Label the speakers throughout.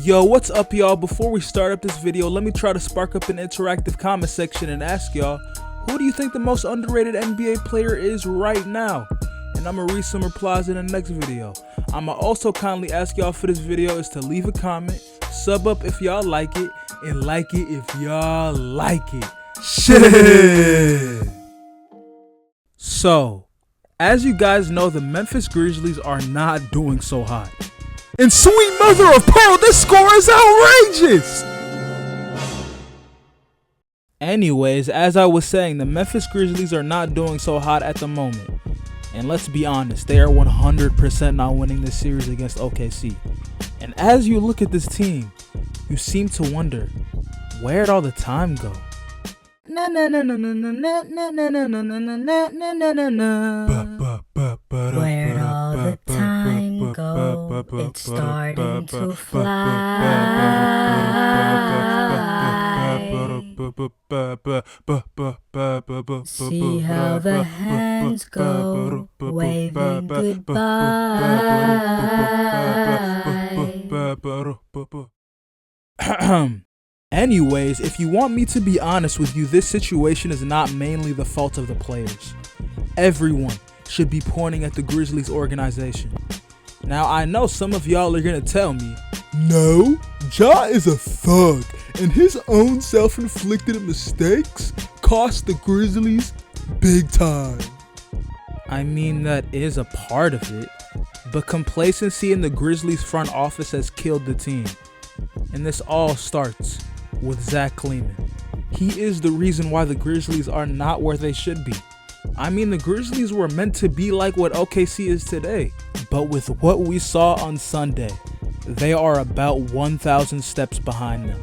Speaker 1: Yo, what's up y'all? Before we start up this video, let me try to spark up an interactive comment section and ask y'all, who do you think the most underrated NBA player is right now? And I'm gonna read some replies in the next video. I'ma also kindly ask y'all for this video is to leave a comment, sub up if y'all like it, and like it if y'all like it. Shit! So, as you guys know, the Memphis Grizzlies are not doing so hot. And sweet mother of pearl, this score is outrageous! Anyways, as I was saying, the Memphis Grizzlies are not doing so hot at the moment. And let's be honest, they are 100% not winning this series against OKC. And as you look at this team, you seem to wonder, where'd all the time go?
Speaker 2: Where'd all the time go? It's starting to fly. See how the hands go, waving goodbye.
Speaker 1: Anyways, if you want me to be honest with you, this situation is not mainly the fault of the players. Everyone should be pointing at the Grizzlies organization. Now, I know some of y'all are gonna tell me, no, Ja is a thug, and his own self-inflicted mistakes cost the Grizzlies big time. I mean, that is a part of it, but complacency in the Grizzlies front office has killed the team. And this all starts with Zach Kleiman. He is the reason why the Grizzlies are not where they should be. I mean, the Grizzlies were meant to be like what OKC is today, but with what we saw on Sunday, they are about 1,000 steps behind them.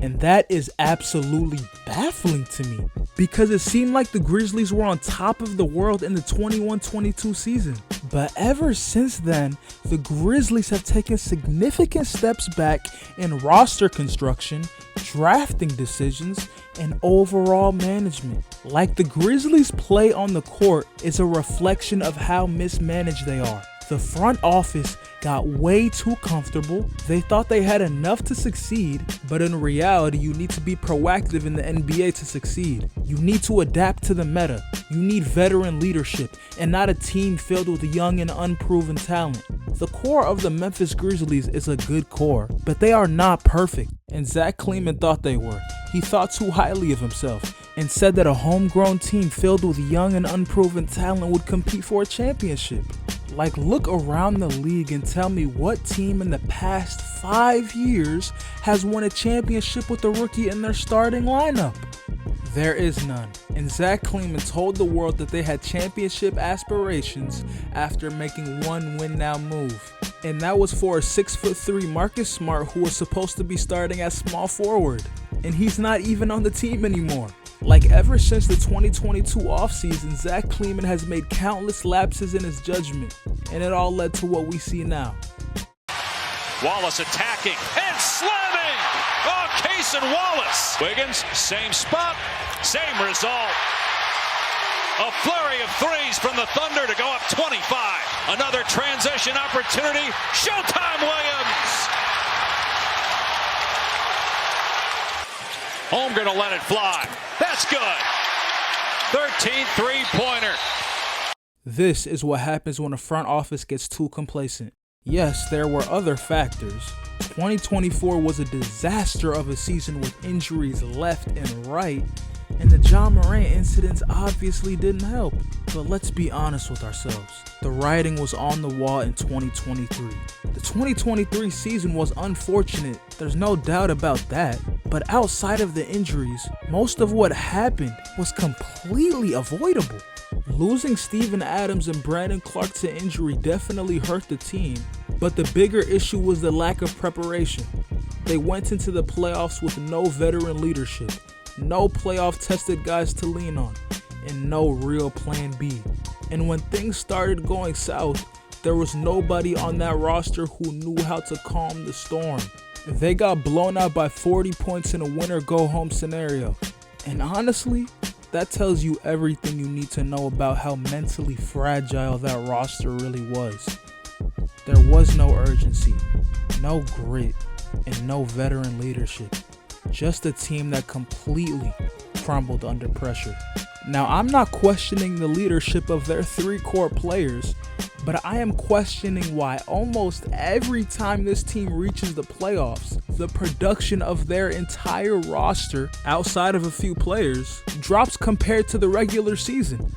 Speaker 1: And that is absolutely baffling to me, because it seemed like the Grizzlies were on top of the world in the 21-22 season. But ever since then, the Grizzlies have taken significant steps back in roster construction, drafting decisions, and overall management. Like, the Grizzlies' play on the court is a reflection of how mismanaged they are. The front office got way too comfortable. They thought they had enough to succeed, but in reality, you need to be proactive in the NBA to succeed. You need to adapt to the meta. You need veteran leadership and not a team filled with young and unproven talent. The core of the Memphis Grizzlies is a good core, but they are not perfect, and Zach Kleiman thought they were. He thought too highly of himself and said that a homegrown team filled with young and unproven talent would compete for a championship. Like, look around the league and tell me what team in the past 5 years has won a championship with a rookie in their starting lineup. There is none. And Zach Kleiman told the world that they had championship aspirations after making one win-now move. And that was for a 6'3" Marcus Smart, who was supposed to be starting at small forward. And he's not even on the team anymore. Like, ever since the 2022 offseason, Zach Kleiman has made countless lapses in his judgment, and it all led to what we see now.
Speaker 3: Wallace attacking and slamming! Oh, Case and Wallace! Wiggins, same spot, same result. A flurry of threes from the Thunder to go up 25. Another transition opportunity. Showtime, Williams! Home gonna let it fly. That's good. 13th three-pointer.
Speaker 1: This is what happens when a front office gets too complacent. Yes, there were other factors. 2024 was a disaster of a season with injuries left and right, and the Ja Morant incidents obviously didn't help. But let's be honest with ourselves. The writing was on the wall in 2023. The 2023 season was unfortunate, there's no doubt about that. But outside of the injuries, most of what happened was completely avoidable. Losing Steven Adams and Brandon Clark to injury definitely hurt the team, but the bigger issue was the lack of preparation. They went into the playoffs with no veteran leadership, no playoff tested guys to lean on, and no real plan B. And when things started going south, there was nobody on that roster who knew how to calm the storm. They got blown out by 40 points in a win-or-go-home scenario. And honestly, that tells you everything you need to know about how mentally fragile that roster really was. There was no urgency, no grit, and no veteran leadership. Just a team that completely crumbled under pressure. Now, I'm not questioning the leadership of their 3 core players, but I am questioning why almost every time this team reaches the playoffs, the production of their entire roster, outside of a few players, drops compared to the regular season.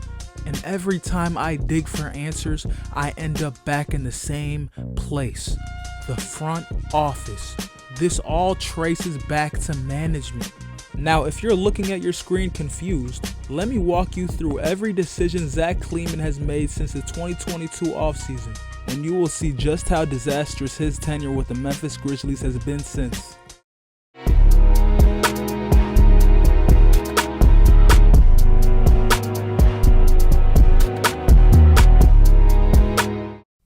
Speaker 1: And every time I dig for answers, I end up back in the same place, the front office. This all traces back to management. Now, if you're looking at your screen confused, let me walk you through every decision Zach Kleiman has made since the 2022 offseason, and you will see just how disastrous his tenure with the Memphis Grizzlies has been since.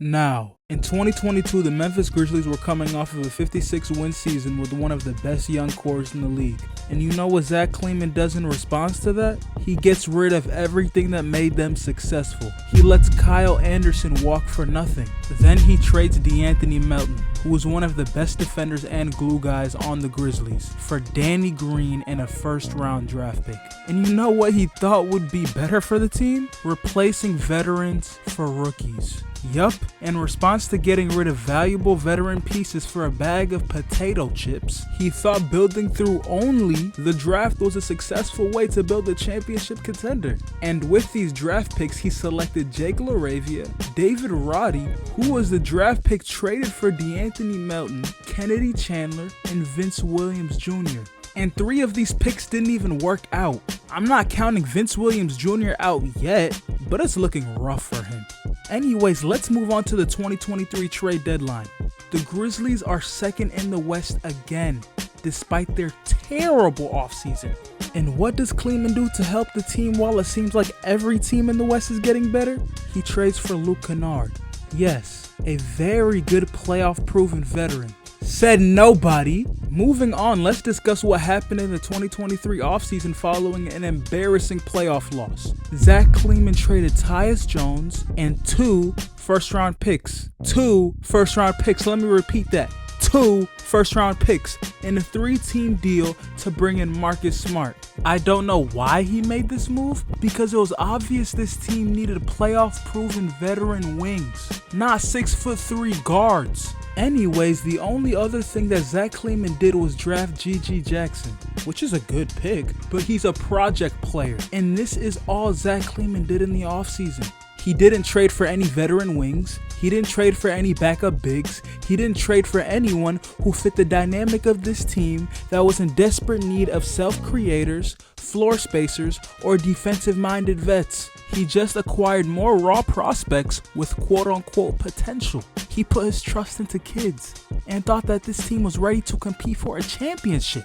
Speaker 1: Now, in 2022, the Memphis Grizzlies were coming off of a 56-win season with one of the best young cores in the league. And you know what Zach Kleiman does in response to that? He gets rid of everything that made them successful. He lets Kyle Anderson walk for nothing. Then he trades DeAnthony Melton, who was one of the best defenders and glue guys on the Grizzlies, for Danny Green and a first-round draft pick. And you know what he thought would be better for the team? Replacing veterans for rookies. Yup, in response to getting rid of valuable veteran pieces for a bag of potato chips, he thought building through only the draft was a successful way to build a championship contender. And with these draft picks, he selected Jake LaRavia, David Roddy, who was the draft pick traded for DeAnthony Melton, Kennedy Chandler, and Vince Williams Jr. And 3 of these picks didn't even work out. I'm not counting Vince Williams Jr. out yet, but it's looking rough for him. Anyways, let's move on to the 2023 trade deadline. The Grizzlies are second in the West again, despite their terrible offseason. And what does Kleiman do to help the team while it seems like every team in the West is getting better? He trades for Luke Kennard. Yes, a very good playoff-proven veteran. Said nobody. Moving on, let's discuss what happened in the 2023 offseason following an embarrassing playoff loss. Zach Kleiman traded Tyus Jones and 2 first-round picks. 2 first-round picks. Let me repeat that. 2 first-round picks in a 3-team deal to bring in Marcus Smart. I don't know why he made this move, because it was obvious this team needed playoff-proven veteran wings, not 6'3" guards. Anyways, the only other thing that Zach Kleiman did was draft GG Jackson, which is a good pick, but he's a project player, and this is all Zach Kleiman did in the offseason. He didn't trade for any veteran wings, he didn't trade for any backup bigs, he didn't trade for anyone who fit the dynamic of this team that was in desperate need of self-creators, floor spacers, or defensive-minded vets. He just acquired more raw prospects with quote-unquote potential. He put his trust into kids and thought that this team was ready to compete for a championship.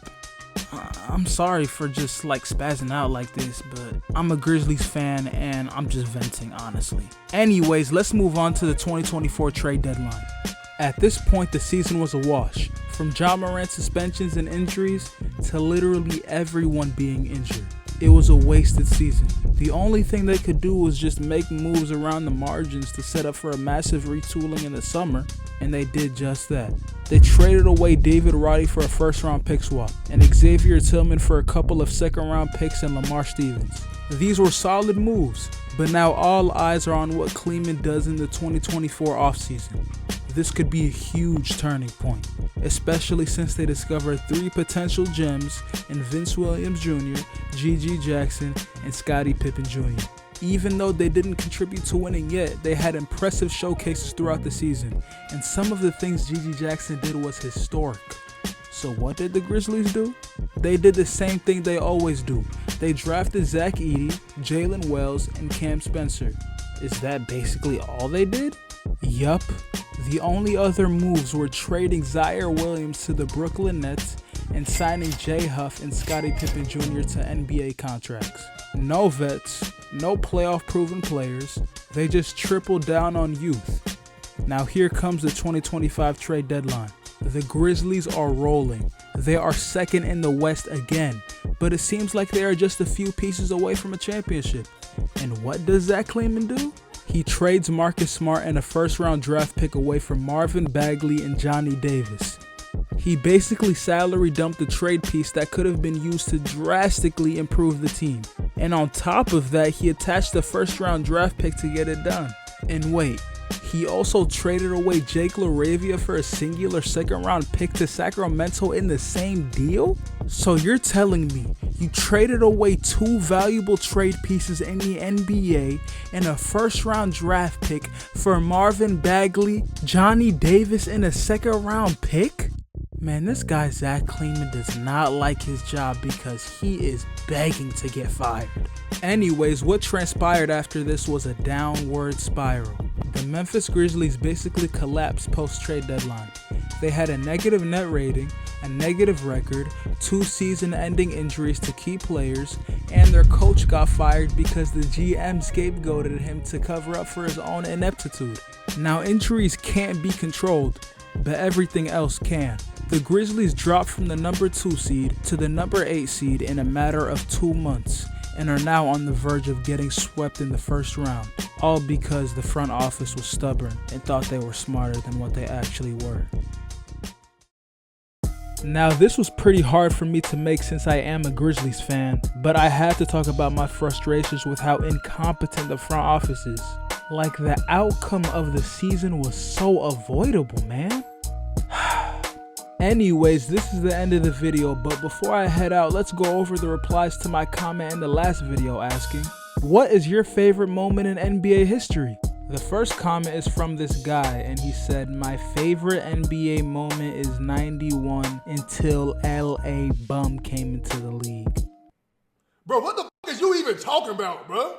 Speaker 1: I'm sorry for just spazzing out like this, but I'm a Grizzlies fan and I'm just venting, honestly. Anyways, let's move on to the 2024 trade deadline. At this point, the season was a wash, from Ja Morant suspensions and injuries to literally everyone being injured. It was a wasted season. The only thing they could do was just make moves around the margins to set up for a massive retooling in the summer, and they did just that. They traded away David Roddy for a first-round pick swap, and Xavier Tillman for a couple of second-round picks and Lamar Stevens. These were solid moves, but now all eyes are on what Kleiman does in the 2024 offseason. This could be a huge turning point, especially since they discovered 3 potential gems in Vince Williams Jr., GG Jackson, and Scottie Pippen Jr. Even though they didn't contribute to winning yet, they had impressive showcases throughout the season, and some of the things GG Jackson did was historic. So what did the Grizzlies do? They did the same thing they always do. They drafted Zach Edey, Jalen Wells, and Cam Spencer. Is that basically all they did? Yup. The only other moves were trading Zaire Williams to the Brooklyn Nets and signing Jay Huff and Scottie Pippen Jr. to NBA contracts. No vets, no playoff-proven players, they just tripled down on youth. Now here comes the 2025 trade deadline. The Grizzlies are rolling. They are second in the West again, but it seems like they are just a few pieces away from a championship. And what does Zach Kleiman do? He trades Marcus Smart and a first-round draft pick away from Marvin Bagley and Johnny Davis. He basically salary dumped a trade piece that could have been used to drastically improve the team. And on top of that, he attached a first-round draft pick to get it done. And wait, he also traded away Jake LaRavia for a singular second-round pick to Sacramento in the same deal? So you're telling me you traded away 2 valuable trade pieces in the NBA and a first-round draft pick for Marvin Bagley, Johnny Davis, and a second-round pick? Man, this guy Zach Kleiman does not like his job because he is begging to get fired. Anyways, what transpired after this was a downward spiral. The Memphis Grizzlies basically collapsed post-trade deadline. They had a negative net rating, a negative record, 2 season-ending injuries to key players, and their coach got fired because the GM scapegoated him to cover up for his own ineptitude. Now, injuries can't be controlled, but everything else can. The Grizzlies dropped from the number 2 seed to the number 8 seed in a matter of 2 months and are now on the verge of getting swept in the first round, all because the front office was stubborn and thought they were smarter than what they actually were. Now, this was pretty hard for me to make since I am a Grizzlies fan, but I had to talk about my frustrations with how incompetent the front office is. Like, the outcome of the season was so avoidable, man. Anyways, this is the end of the video, but before I head out, let's go over the replies to my comment in the last video asking, what is your favorite moment in NBA history? The first comment is from this guy, and he said, my favorite NBA moment is 91 until LA Bum came into the league.
Speaker 4: Bro, what the f is you even talking about, bro?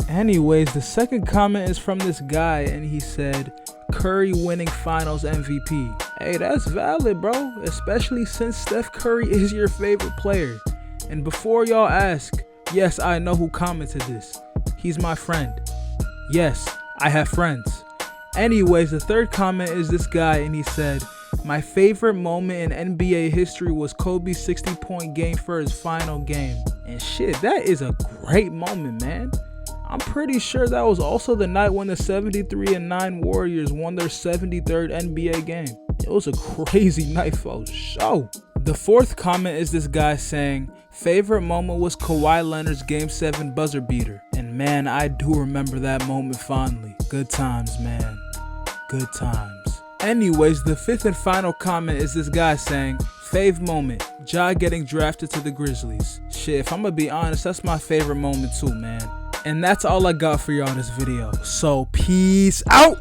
Speaker 1: Anyways, the second comment is from this guy, and he said, Curry winning finals MVP. Hey, that's valid, bro, especially since Steph Curry is your favorite player. And before y'all ask, yes, I know who commented this. He's my friend. Yes, I have friends. Anyways, the third comment is this guy, and he said, my favorite moment in NBA history was Kobe's 60-point game for his final game. And shit, that is a great moment, man. I'm pretty sure that was also the night when the 73-9 Warriors won their 73rd NBA game. It was a crazy night for sure. The fourth comment is this guy saying, favorite moment was Kawhi Leonard's Game 7 buzzer beater. And man, I do remember that moment fondly. Good times, man. Good times. Anyways, the fifth and final comment is this guy saying, fave moment, Ja getting drafted to the Grizzlies. Shit, if I'm gonna be honest, that's my favorite moment too, man. And that's all I got for y'all in this video. So, peace out!